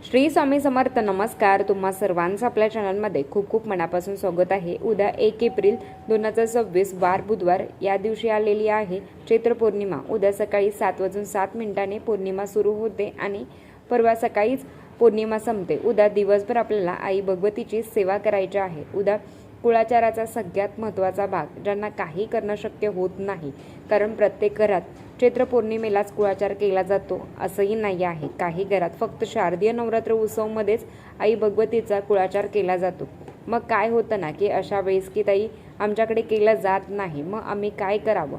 श्री स्वामी समर्थ. नमस्कार. तुम्हा सर्वांचं आपल्या चॅनलमध्ये खूप खूप मनापासून स्वागत आहे. उद्या 1 एप्रिल 2026 वार बुधवार या दिवशी आलेली आहे चैत्र पौर्णिमा. उद्या सकाळी 7:07 पौर्णिमा सुरू होते आणि परवा सकाळीच पौर्णिमा संपते. उद्या दिवसभर आपल्याला आई भगवतीची सेवा करायची आहे. उद्या कुळाचाराचा सगळ्यात महत्त्वाचा भाग, ज्यांना काही करणं शक्य होत नाही, कारण प्रत्येक घरात चैत्र पौर्णिमेलाच कुळाचार केला जातो असंही नाही आहे. काही घरात फक्त शारदीय नवरात्र उत्सवमध्येच आई भगवतीचा कुळाचार केला जातो. मग काय होतं ना की अशा वेळेस की ताई आमच्याकडे केला जात नाही, मग आम्ही काय करावं?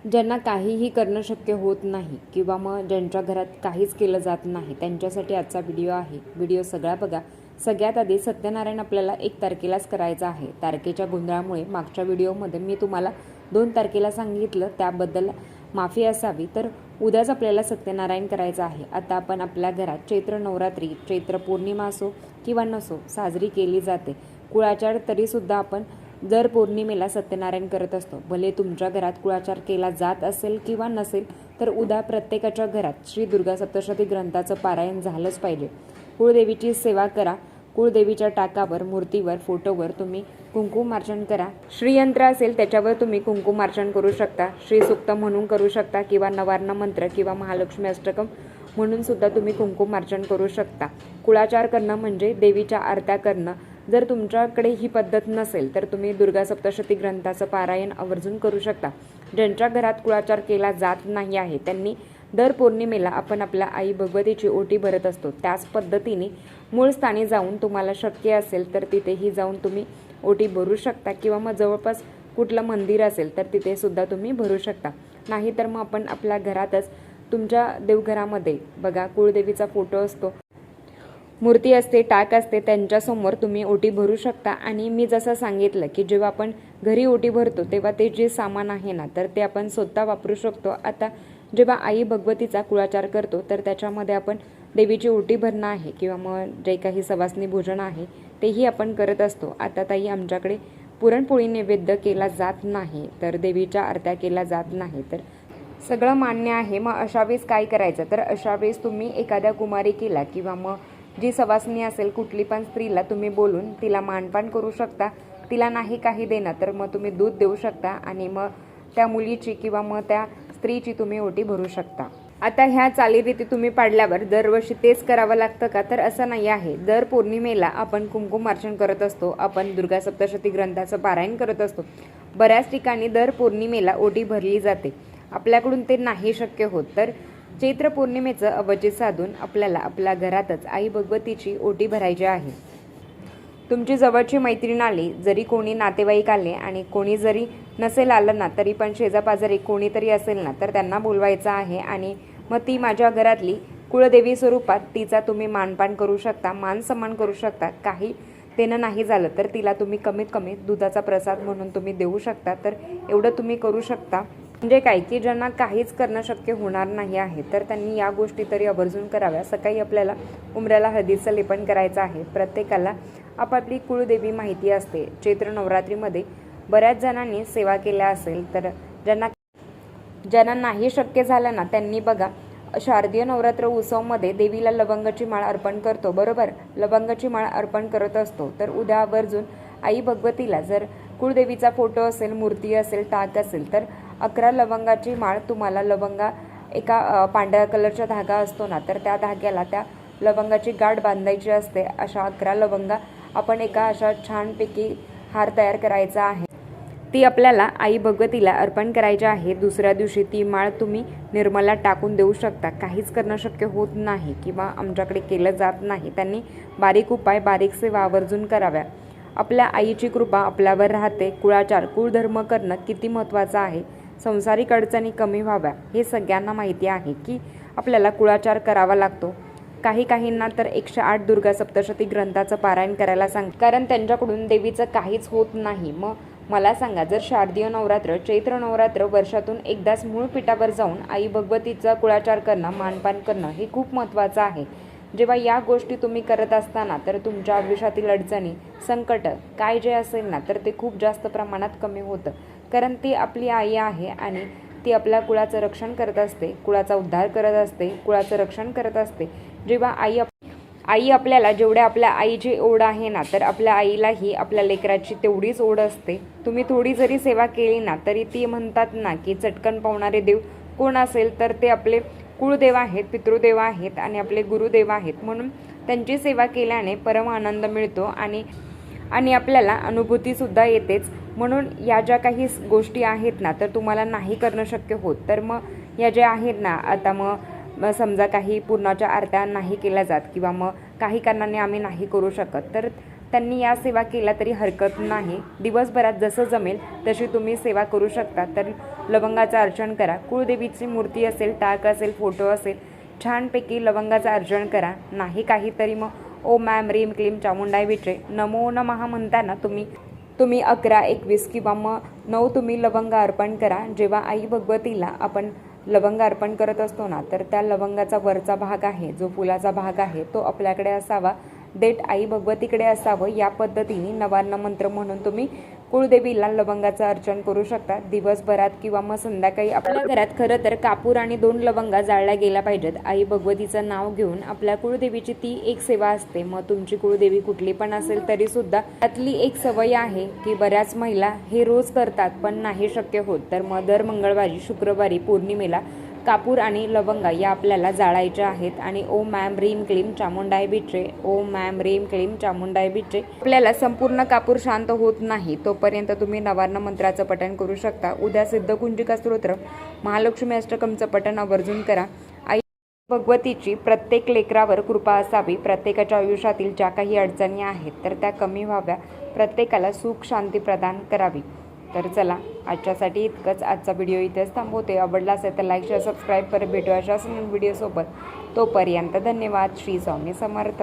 ज्यांना काहीही करणं शक्य होत नाही किंवा मग ज्यांच्या घरात काहीच केलं जात नाही, त्यांच्यासाठी आजचा व्हिडिओ आहे. व्हिडिओ सगळा बघा. सगळ्यात आधी सत्यनारायण आपल्याला 1 तारखेलाच करायचं आहे. तारखेच्या गोंधळामुळे मागच्या व्हिडिओमध्ये मी तुम्हाला 2 तारखेला सांगितलं, त्याबद्दल माफी असावी. तर उद्याच आपल्याला सत्यनारायण करायचं आहे. आता आपण आपल्या घरात चैत्र नवरात्री, चैत्र पौर्णिमा असो किंवा नसो साजरी केली जाते. कुळाचार तरीसुद्धा आपण दर पौर्णिमेला सत्यनारायण करत असतो. भले तुमच्या घरात कुळाचार केला जात असेल किंवा नसेल, तर उद्या प्रत्येकाच्या घरात श्री दुर्गा सप्तशती ग्रंथाचं पारायण झालंच पाहिजे. कुळदेवीची सेवा करा. कुळदेवीच्या टाकावर, मूर्तीवर, फोटोवर तुम्ही कुंकुमार्चन करा. श्रीयंत्र असेल त्याच्यावर तुम्ही कुंकुमार्चन करू शकता. श्रीसूक्त म्हणून करू शकता किंवा नवार्ण मंत्र किंवा महालक्ष्मी अष्टकम म्हणून सुद्धा तुम्ही कुंकुमार्चन करू शकता. कुळाचार करणं म्हणजे देवीच्या आरत्या करणं. जर तुमच्याकडे ही पद्धत नसेल तर तुम्ही दुर्गा सप्तशती ग्रंथाचं पारायण आवर्जून करू शकता. ज्यांच्या घरात कुळाचार केला जात नाही आहे त्यांनी दर पौर्णिमेला आपण आपल्या आई भगवतीची ओटी भरत असतो. त्याच पद्धतीने मूळ स्थानी जाऊन तुम्हाला शक्य असेल तर तिथेही जाऊन तुम्ही ओटी भरू शकता किंवा मग जवळपास कुठलं मंदिर असेल तर तिथे सुद्धा तुम्ही भरू शकता. नाही तर मग आपण आपल्या घरातच तुमच्या देवघरामध्ये बघा कुळदेवीचा फोटो असतो, मूर्ती असते, टाक असते, त्यांच्यासमोर तुम्ही ओटी भरू शकता. आणि मी जसं सांगितलं की जेव्हा आपण घरी ओटी भरतो तेव्हा ते जे सामान आहे ना तर ते आपण स्वतः वापरू शकतो. आता जेव्हा आई भगवतीचा कुळाचार करतो तर त्याच्यामध्ये आपण देवीची ओटी भरणं आहे किंवा मग जे काही सवासनी भोजन आहे तेही आपण करत असतो. आता ताई आमच्याकडे पुरणपोळी नैवेद्य केला जात नाही, तर देवीच्या आरत्या केल्या जात नाही, तर सगळं मान्य आहे. मग अशा वेळेस काय करायचं? तर अशा वेळेस तुम्ही एखाद्या कुमारिकेला किंवा मग जी सवासनी असेल कुठली पण स्त्रीला तुम्ही बोलून तिला मानपान करू शकता. तिला नाही काही देणं तर मग तुम्ही दूध देऊ शकता आणि मग त्या मुलीची किंवा मग त्या स्त्रीची तुम्ही ओटी भरू शकता. आता ह्या चालीरीती तुम्ही पाडल्यावर दरवर्षी तेच करावं लागतं का? तर असं नाही आहे. दर पौर्णिमेला आपण कुंकुमार्चन करत असतो, आपण दुर्गा सप्तशती ग्रंथाचं पारायण करत असतो. बऱ्याच ठिकाणी दर पौर्णिमेला ओटी भरली जाते. आपल्याकडून ते नाही शक्य होत, तर चैत्र पौर्णिमेचं अवचित साधून आपल्याला आपल्या घरातच आई भगवतीची ओटी भरायची आहे. तुमची जवळची मैत्रीण आली, जरी कोणी नातेवाईक आले आणि कोणी जरी नसेल आलं ना तरी पण शेजापाजारी कोणीतरी असेल ना तर त्यांना बोलवायचं आहे आणि मग ती माझ्या घरातली कुळदेवी स्वरूपात तिचा तुम्ही मानपान करू शकता, मान सन्मान करू शकता. काही देणं नाही झालं तर तिला तुम्ही कमीत कमी दुधाचा प्रसाद म्हणून तुम्ही देऊ शकता. तर एवढं तुम्ही करू शकता. म्हणजे काय की ज्यांना काहीच करणं शक्य होणार नाही आहे तर त्यांनी या गोष्टी तरी आवर्जून कराव्या. सकाळी आपल्याला उंबऱ्याला हळदीचं लेपन करायचं आहे. प्रत्येकाला आपापली कुळदेवी माहिती असते. चैत्र नवरात्रीमध्ये बऱ्याच जणांनी सेवा केल्या असेल, तर ज्यांना नाही शक्य झालं ना त्यांनी बघा शारदीय नवरात्र उत्सवमध्ये देवीला लवंगाची माळ अर्पण करतो, बरोबर? लवंगाची माळ अर्पण करत असतो. तर उद्या आवर्जून आई भगवतीला जर कुळदेवीचा फोटो असेल, मूर्ती असेल, टाक असेल तर 11 लवंगाची माळ तुम्हाला लवंगा एका पांढऱ्या कलरचा धागा असतो ना तर त्या धाग्याला त्या लवंगाची गाठ बांधायची असते. अशा 11 लवंगा आपण एका अशा छानपैकी हार तयार करायचा आहे. ती आपल्याला आई भगवतीला अर्पण करायची आहे. दुसऱ्या दिवशी ती माळ तुम्ही निर्मला टाकून देऊ शकता. काहीच करणं शक्य होत नाही किंवा आमच्याकडे केलं जात नाही त्यांनी बारीक उपाय, बारीक सेवा आवर्जून कराव्या. आपल्या आईची कृपा आपल्यावर राहते. कुळाचार, कुळधर्म करणं किती महत्त्वाचं आहे. संसारिक अडचणी कमी व्हाव्या हे सगळ्यांना माहिती आहे की आपल्याला कुळाचार करावा लागतो. काहींना तर 108 दुर्गा सप्तशती ग्रंथाचं पारायण करायला सांगतात, कारण त्यांच्याकडून देवीचं काहीच होत नाही. मग मला सांगा, जर शारदीय नवरात्र, चैत्र नवरात्र वर्षातून एकदाच मूळ पीठावर जाऊन आई भगवतीचा कुळाचार करणं, मानपान करणं हे खूप महत्त्वाचं आहे. जेव्हा या गोष्टी तुम्ही करत असताना तर तुमच्या आयुष्यातील अडचणी, संकट काय जे असेल ना तर ते खूप जास्त प्रमाणात कमी होतं. कारण ती आपली आई आहे आणि ती आपल्या कुळाचं रक्षण करत असते, कुळाचा उद्धार करत असते, कुळाचं रक्षण करत असते. जेव्हा आई आई आपल्याला जेवढ्या आपल्या आईची ओढ आहे ना, तर आपल्या आईलाही आपल्या लेकराची तेवढीच ओढ असते. तुम्ही थोडी जरी सेवा केली ना, तरी ती म्हणतात ना की चटकन पावणारे देव कोण असेल तर ते आपले कुळदेव आहेत, पितृदेव आहेत आणि आपले गुरुदेव आहेत. म्हणून त्यांची सेवा केल्याने परम आनंद मिळतो आणि आपल्याला अनुभूतीसुद्धा येतेच. म्हणून या ज्या काही गोष्टी आहेत ना, तर तुम्हाला नाही करणं शक्य होत, तर मग या ज्या आहेत ना, आता मग समजा काही पूर्णाच्या आरत्या नाही केल्या जात किंवा मग काही कारणाने आम्ही नाही करू शकत, तर त्यांनी या सेवा केल्या तरी हरकत नाही. दिवसभरात जसं जमेल तशी तुम्ही सेवा करू शकता. तर लवंगाचं अर्चन करा. कुळदेवीची मूर्ती असेल, टाक असेल, फोटो असेल, छानपैकी लवंगाचं अर्चन करा. नाही काहीतरी मग ओम मॅम रीम क्लीम चामुंडाय विचे नमो नमः म्हणताना तुम्ही 11, 21 किंवा मग 9 तुम्ही लवंग अर्पण करा. जेव्हा आई भगवतीला आपण लवंग अर्पण करत असतो ना, तर त्या लवंगाचा वरचा भाग आहे, जो फुलाचा भाग आहे, तो आपल्याकडे असावा. देठ आई भगवतीकडे असावं. या पद्धतीने नवार्ण मंत्र म्हणून तुम्ही कुळदेवीला लवंगाचं अर्चन करू शकता. दिवसभरात किंवा मग संध्याकाळी आपल्या घरात खरं तर कापूर आणि 2 लवंगा जाळल्या गेल्या पाहिजेत. आई भगवतीचं नाव घेऊन आपल्या कुळदेवीची ती एक सेवा असते. मग तुमची कुळदेवी कुठली पण असेल तरी सुद्धा त्यातली एक सवय आहे की बऱ्याच महिला हे रोज करतात पण नाही शक्य होत. तर मग दर मंगळवारी, शुक्रवारी, पौर्णिमेला कापूर आणि लवंगा या आपल्याला जाळायच्या आहेत. आणि ओम मॅम रीम क्लीम चामुंडाय बिचे, ओम मॅम रीम क्लीम चामुंडाय बिचे. आपल्याला संपूर्ण कापूर शांत होत नाही तोपर्यंत तुम्ही नवार्ण मंत्राचं पठण करू शकता. उद्या सिद्धकुंजिका स्तोत्र, महालक्ष्मी अष्टकमचं पठण आवर्जून करा. आई भगवतीची प्रत्येक लेकरावर कृपा असावी. प्रत्येकाच्या आयुष्यातील ज्या काही अडचणी आहेत तर त्या कमी व्हाव्या. प्रत्येकाला सुख शांती प्रदान करावी. तर चला, आजच्यासाठी इतकंच. आजचा व्हिडिओ इथेच थांबवते. आवडला असेल तर लाईक, शेअर, सबस्क्राईब करा. भेटू अशाच व्हिडिओसोबत. तोपर्यंत धन्यवाद. श्री स्वामी समर्थ.